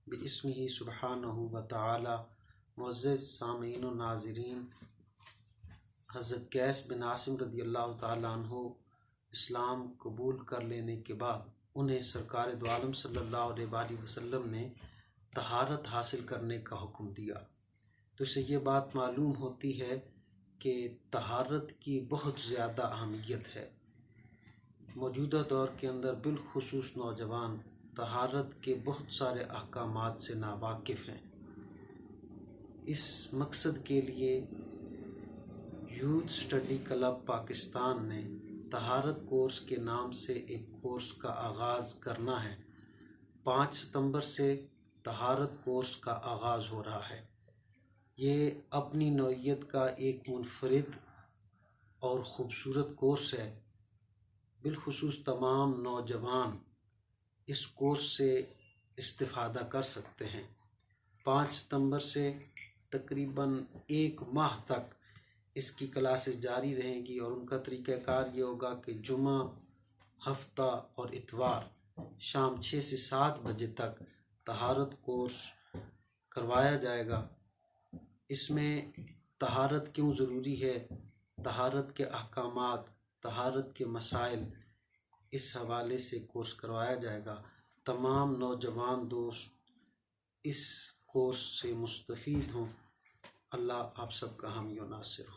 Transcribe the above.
بِاسْمِهِ سبحانہ وتعالی۔ معزز سامعین و ناظرین، حضرت قیس بن عاصم رضی اللہ تعالیٰ عنہ اسلام قبول کر لینے کے بعد انہیں سرکار دو عالم صلی اللہ علیہ وآلہ وسلم نے طہارت حاصل کرنے کا حکم دیا۔ تو اس سے یہ بات معلوم ہوتی ہے کہ طہارت کی بہت زیادہ اہمیت ہے۔ موجودہ دور کے اندر بالخصوص نوجوان طہارت کے بہت سارے احکامات سے ناواقف ہیں۔ اس مقصد کے لیے یوتھ اسٹڈی کلب پاکستان نے طہارت کورس کے نام سے ایک کورس کا آغاز کرنا ہے۔ 5 ستمبر سے طہارت کورس کا آغاز ہو رہا ہے۔ یہ اپنی نوعیت کا ایک منفرد اور خوبصورت کورس ہے۔ بالخصوص تمام نوجوان اس کورس سے استفادہ کر سکتے ہیں۔ 5 ستمبر سے تقریباً 1 ماہ تک اس کی کلاسز جاری رہیں گی، اور ان کا طریقہ کار یہ ہوگا کہ جمعہ، ہفتہ اور اتوار شام 6 سے 7 بجے تک طہارت کورس کروایا جائے گا۔ اس میں طہارت کیوں ضروری ہے، طہارت کے احکامات، طہارت کے مسائل، اس حوالے سے کورس کروایا جائے گا۔ تمام نوجوان دوست اس کورس سے مستفید ہوں۔ اللہ آپ سب کا حامی و ناصر ہو۔